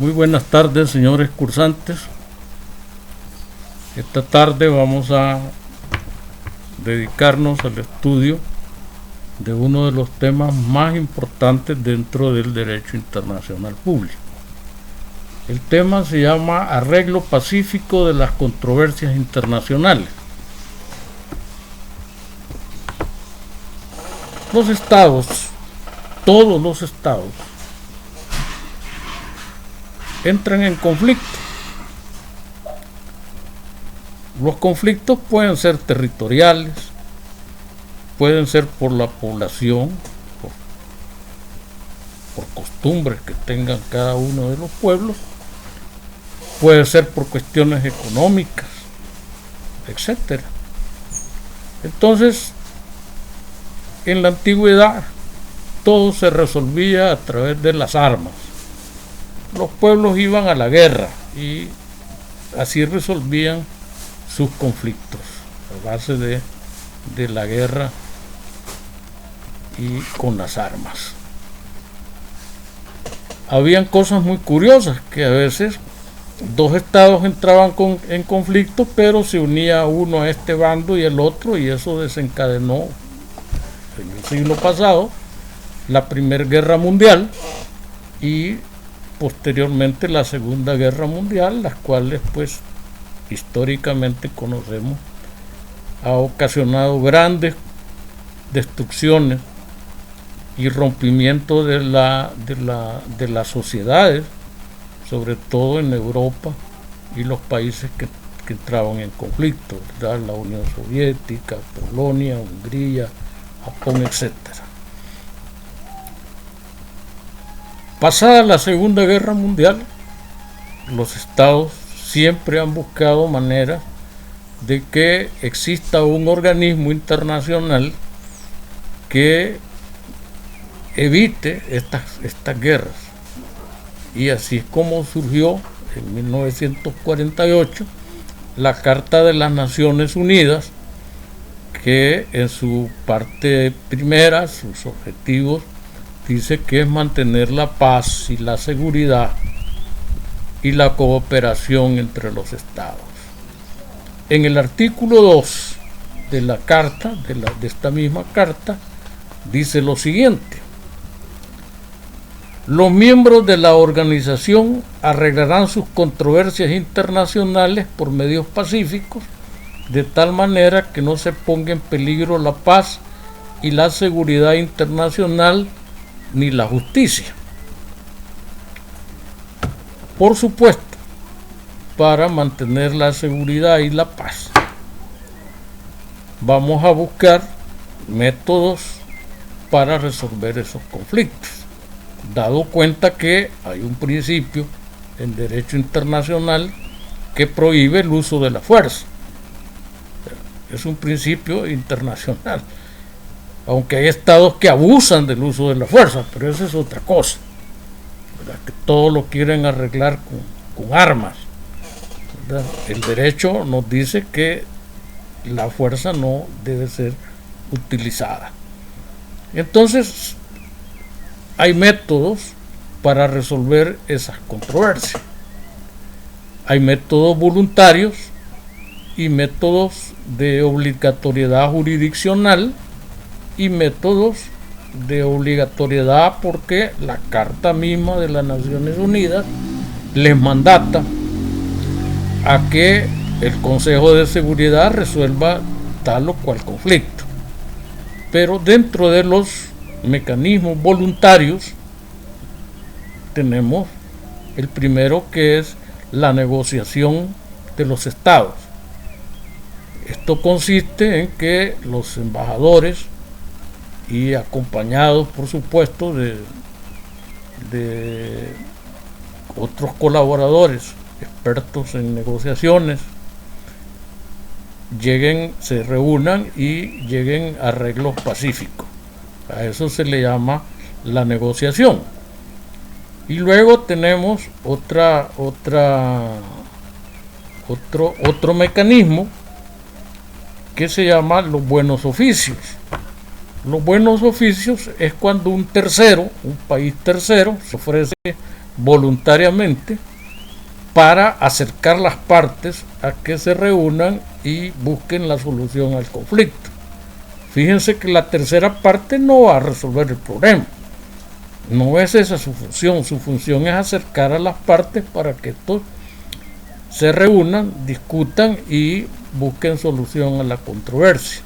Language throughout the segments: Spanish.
Muy buenas tardes, señores cursantes. Esta tarde vamos a dedicarnos al estudio de uno de los temas más importantes dentro del derecho internacional público. El tema se llama Arreglo Pacífico de las Controversias Internacionales. Los estados, todos los estados, entran en conflicto. Los conflictos pueden ser territoriales, pueden ser por la población, por costumbres que tengan cada uno de los pueblos, puede ser por cuestiones económicas, etcétera. Entonces, en la antigüedad, todo se resolvía a través de las armas. Los pueblos iban a la guerra y así resolvían sus conflictos a base de la guerra y con las armas. Habían cosas muy curiosas, que a veces dos estados entraban en conflicto, pero se unía uno a este bando y el otro, y eso desencadenó en el siglo pasado la Primera Guerra Mundial y posteriormente la Segunda Guerra Mundial, las cuales pues históricamente conocemos ha ocasionado grandes destrucciones y rompimiento de las sociedades, sobre todo en Europa y los países que entraban en conflicto, ¿verdad? La Unión Soviética, Polonia, Hungría, Japón, etc. Pasada la Segunda Guerra Mundial, los estados siempre han buscado maneras de que exista un organismo internacional que evite estas guerras. Y así es como surgió en 1948 la Carta de las Naciones Unidas, que en su parte primera, sus objetivos, dice que es mantener la paz y la seguridad y la cooperación entre los estados. En el artículo 2 de la carta, de esta misma carta, dice lo siguiente: los miembros de la organización arreglarán sus controversias internacionales por medios pacíficos, de tal manera que no se ponga en peligro la paz y la seguridad internacional ni la justicia. Por supuesto, para mantener la seguridad y la paz, vamos a buscar métodos para resolver esos conflictos, dado cuenta que hay un principio en derecho internacional que prohíbe el uso de la fuerza. Es un principio internacional, aunque hay estados que abusan del uso de la fuerza, pero esa es otra cosa, ¿verdad? Que todo lo quieren arreglar con armas, ¿verdad? El derecho nos dice que la fuerza no debe ser utilizada. Entonces, hay métodos para resolver esas controversias. Hay métodos voluntarios y métodos de obligatoriedad jurisdiccional y métodos de obligatoriedad porque la Carta misma de las Naciones Unidas les mandata a que el Consejo de Seguridad resuelva tal o cual conflicto. Pero dentro de los mecanismos voluntarios tenemos el primero, que es la negociación de los estados. Esto consiste en que los embajadores, y acompañados por supuesto de otros colaboradores expertos en negociaciones, se reúnan y lleguen a arreglos pacíficos. A eso se le llama la negociación. Y luego tenemos otro mecanismo que se llama los buenos oficios. Los buenos oficios es cuando un tercero, un país tercero, se ofrece voluntariamente para acercar las partes a que se reúnan y busquen la solución al conflicto. Fíjense que la tercera parte no va a resolver el problema. No es esa su función es acercar a las partes para que estos se reúnan, discutan y busquen solución a la controversia.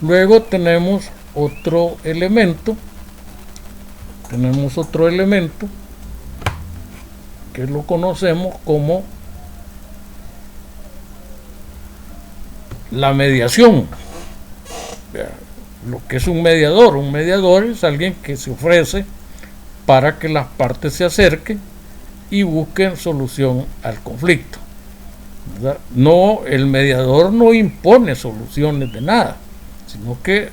Luego tenemos otro elemento que lo conocemos como la mediación. Lo que es un mediador es alguien que se ofrece para que las partes se acerquen y busquen solución al conflicto, ¿verdad? No, el mediador no impone soluciones de nada, sino que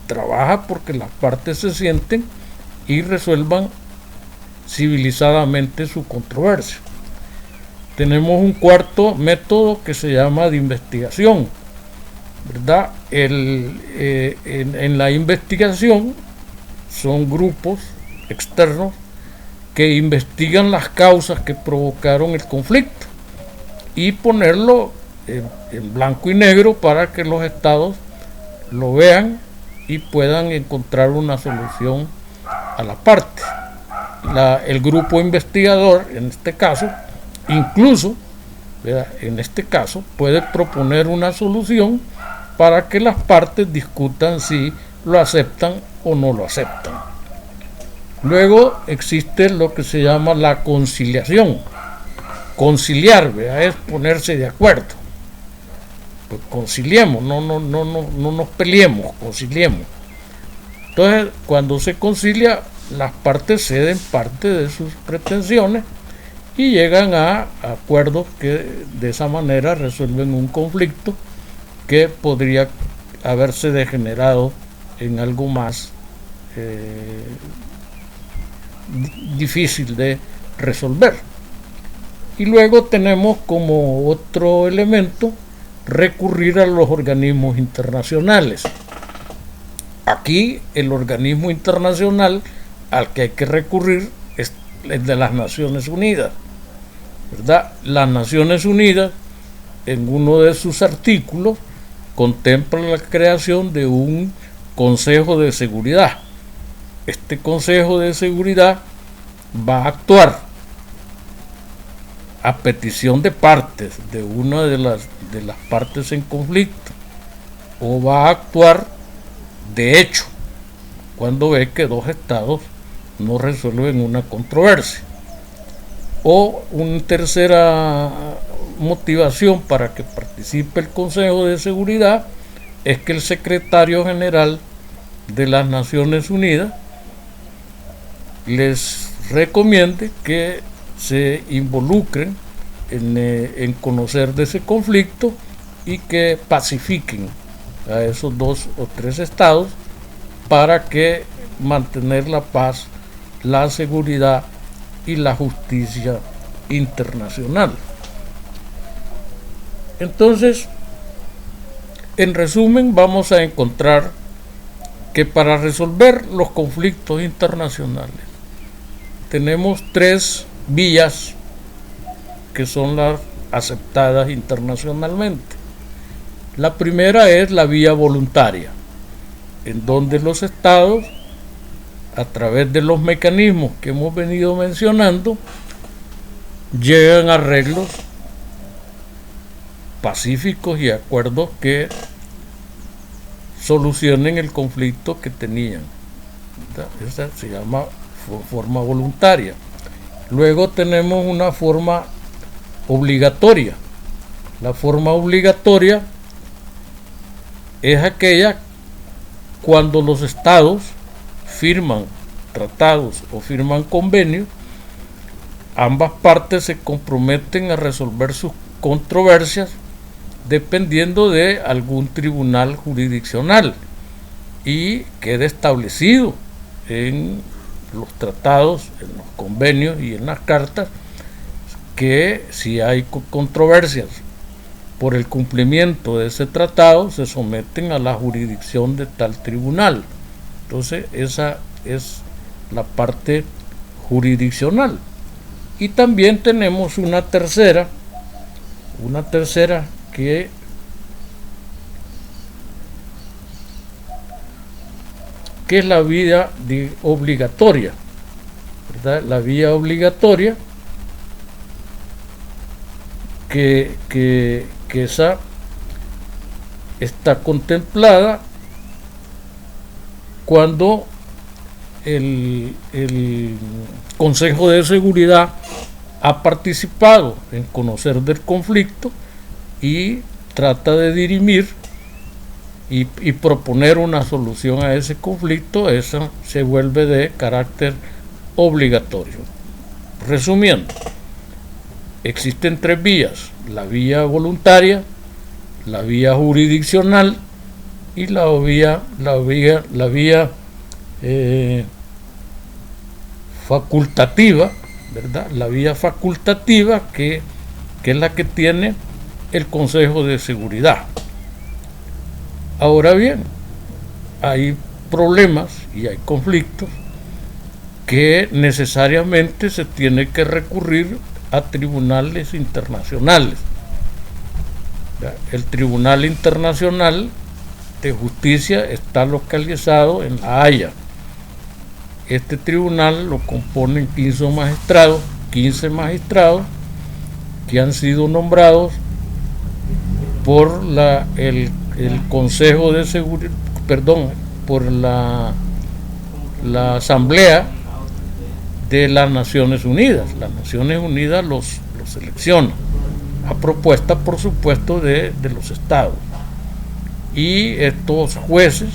trabaja porque las partes se sienten y resuelvan civilizadamente su controversia. Tenemos un cuarto método que se llama de investigación, ¿verdad? En la investigación son grupos externos que investigan las causas que provocaron el conflicto y ponerlo en blanco y negro para que los estados lo vean y puedan encontrar una solución a la parte. El grupo investigador, en este caso, incluso, ¿verdad?, en este caso, puede proponer una solución para que las partes discutan si lo aceptan o no lo aceptan. Luego existe lo que se llama la conciliación. Conciliar, ¿verdad?, es ponerse de acuerdo. Pues conciliemos, no nos peleemos, conciliemos. Entonces, cuando se concilia, las partes ceden parte de sus pretensiones y llegan a acuerdos que de esa manera resuelven un conflicto que podría haberse degenerado en algo más difícil de resolver. Y luego tenemos como otro elemento recurrir a los organismos internacionales. Aquí el organismo internacional al que hay que recurrir es el de las Naciones Unidas, ¿verdad? Las Naciones Unidas, en uno de sus artículos, contempla la creación de un Consejo de Seguridad. Este Consejo de Seguridad va a actuar a petición de partes, de una de las partes en conflicto, o va a actuar de hecho cuando ve que dos estados no resuelven una controversia. O una tercera motivación para que participe el Consejo de Seguridad es que el secretario general de las Naciones Unidas les recomiende que se involucren en conocer de ese conflicto y que pacifiquen a esos dos o tres estados para que mantener la paz, la seguridad y la justicia internacional. Entonces, en resumen, vamos a encontrar que para resolver los conflictos internacionales tenemos tres vías que son las aceptadas internacionalmente. La primera es la vía voluntaria, en donde los estados, a través de los mecanismos que hemos venido mencionando, llegan a arreglos pacíficos y acuerdos que solucionen el conflicto que tenían. Esa se llama forma voluntaria. Luego tenemos una forma obligatoria. La forma obligatoria es aquella cuando los estados firman tratados o firman convenios, ambas partes se comprometen a resolver sus controversias dependiendo de algún tribunal jurisdiccional y queda establecido en los tratados, en los convenios y en las cartas que si hay controversias por el cumplimiento de ese tratado se someten a la jurisdicción de tal tribunal. Entonces esa es la parte jurisdiccional. Y también tenemos una tercera que es la vía obligatoria, ¿verdad? La vía obligatoria que esa está contemplada cuando el Consejo de Seguridad ha participado en conocer del conflicto y trata de dirimir y proponer una solución a ese conflicto. Eso se vuelve de carácter obligatorio. Resumiendo, existen tres vías: la vía voluntaria, la vía jurisdiccional y la vía facultativa, ¿verdad? La vía facultativa que es la que tiene el Consejo de Seguridad. Ahora bien, hay problemas y hay conflictos que necesariamente se tiene que recurrir a tribunales internacionales. El Tribunal Internacional de Justicia está localizado en La Haya. Este tribunal lo componen 15 magistrados que han sido nombrados por el Consejo de Seguridad, por la Asamblea de las Naciones Unidas. Las Naciones Unidas los selecciona a propuesta, por supuesto, de los estados. Y estos jueces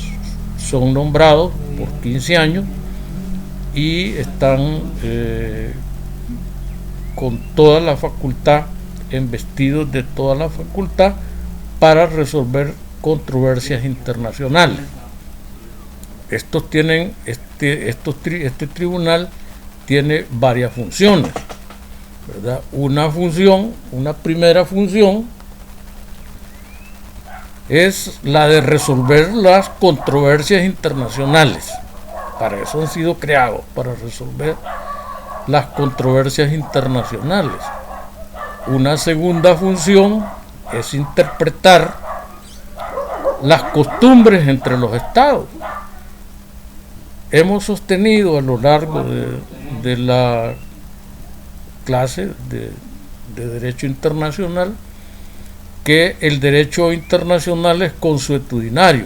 son nombrados por 15 años y están con toda la facultad, investidos de toda la facultad para resolver controversias internacionales. Este tribunal tiene varias funciones, ¿verdad? Una primera función es la de resolver las controversias internacionales. Para eso han sido creados, para resolver las controversias internacionales. Una segunda función es interpretar las costumbres entre los estados. Hemos sostenido a lo largo de la clase de Derecho Internacional que el derecho internacional es consuetudinario.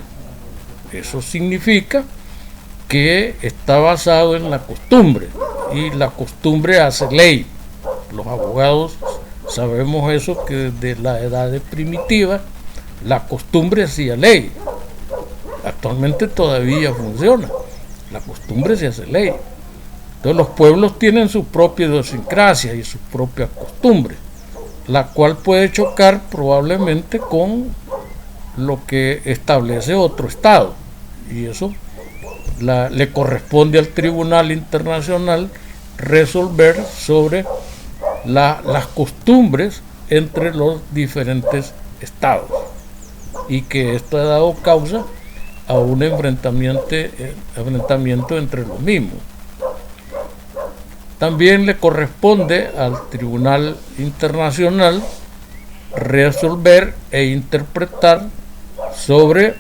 Eso significa que está basado en la costumbre, y la costumbre hace ley. Los abogados sabemos eso, que desde la edad primitiva la costumbre hacía ley. Actualmente todavía funciona. La costumbre se hace ley. Entonces los pueblos tienen su propia idiosincrasia y sus propias costumbres, la cual puede chocar probablemente con lo que establece otro estado, y eso le corresponde al Tribunal Internacional resolver sobre las costumbres entre los diferentes estados, y que esto ha dado causa a un enfrentamiento entre los mismos. También le corresponde al Tribunal Internacional resolver e interpretar sobre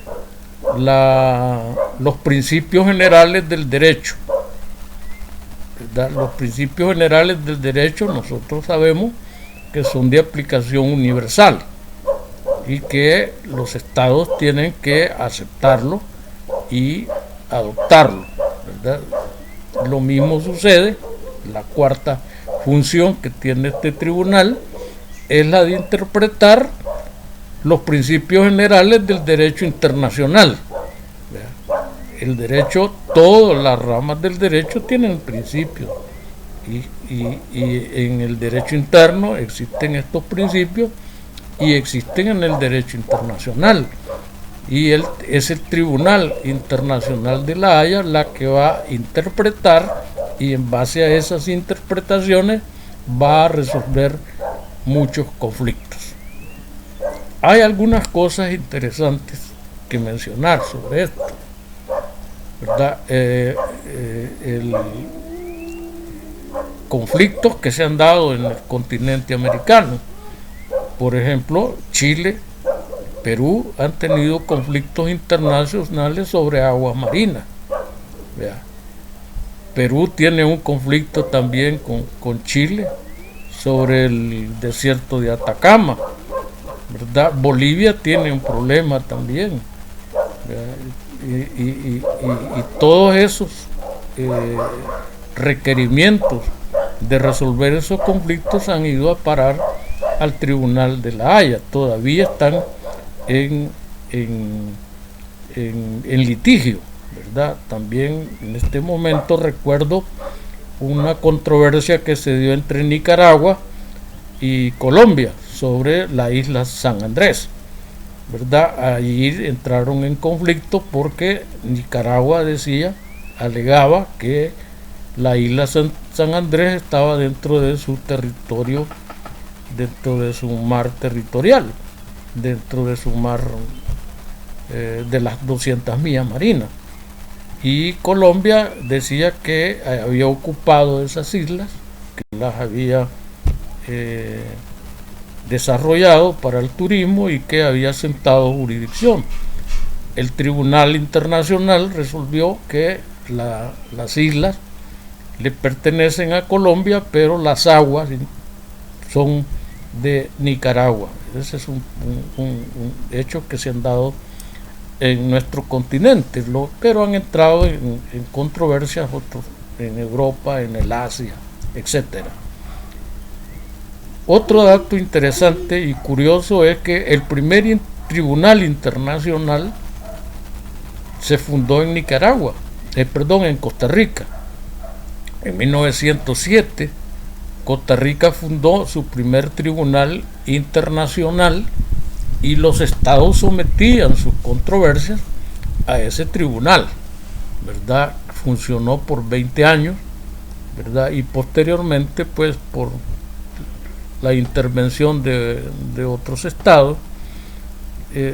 los principios generales del derecho. ¿Verdad? Los principios generales del derecho nosotros sabemos que son de aplicación universal y que los estados tienen que aceptarlo y adoptarlo, ¿verdad? Lo mismo sucede. La cuarta función que tiene este tribunal es la de interpretar los principios generales del derecho internacional. El derecho, todas las ramas del derecho tienen principios, y en el derecho interno existen estos principios y existen en el derecho internacional, y es el Tribunal Internacional de La Haya la que va a interpretar, y en base a esas interpretaciones va a resolver muchos conflictos. Hay algunas cosas interesantes que mencionar sobre esto, ¿verdad? conflictos que se han dado en el continente americano. Por ejemplo, Chile, Perú han tenido conflictos internacionales sobre aguas marinas. Vea. Perú tiene un conflicto también con Chile sobre el desierto de Atacama, ¿verdad? Bolivia tiene un problema también, y todos esos requerimientos de resolver esos conflictos han ido a parar al Tribunal de la Haya. Todavía están en litigio, ¿verdad? También en este momento recuerdo una controversia que se dio entre Nicaragua y Colombia sobre la isla San Andrés, ¿verdad? Allí entraron en conflicto porque Nicaragua alegaba que la isla San Andrés estaba dentro de su territorio, dentro de su mar territorial, dentro de su mar de las 200 millas marinas. Y Colombia decía que había ocupado esas islas, que las había desarrollado para el turismo y que había sentado jurisdicción. El Tribunal Internacional resolvió que las islas le pertenecen a Colombia, pero las aguas son de Nicaragua. Ese es un hecho que se han dado en nuestro continente, pero han entrado en controversias otros en Europa, en el Asia, etcétera. Otro dato interesante y curioso es que el primer tribunal internacional se fundó en en Costa Rica. En 1907, Costa Rica fundó su primer tribunal internacional y los estados sometían sus controversias a ese tribunal, ¿verdad? Funcionó por 20 años, ¿verdad? Y posteriormente, pues, por la intervención de otros estados,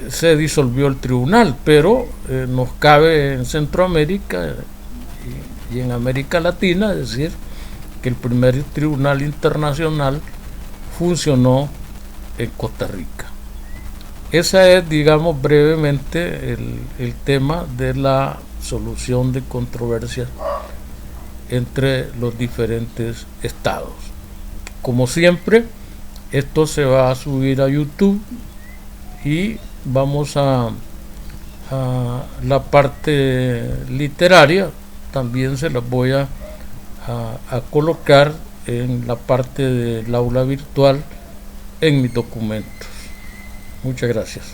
se disolvió el tribunal, pero nos cabe en Centroamérica y en América Latina decir que el primer tribunal internacional funcionó en Costa Rica. Ese es, digamos, brevemente el tema de la solución de controversias entre los diferentes estados. Como siempre, esto se va a subir a YouTube y vamos a la parte literaria. También se las voy a colocar en la parte del aula virtual en mis documentos. Muchas gracias.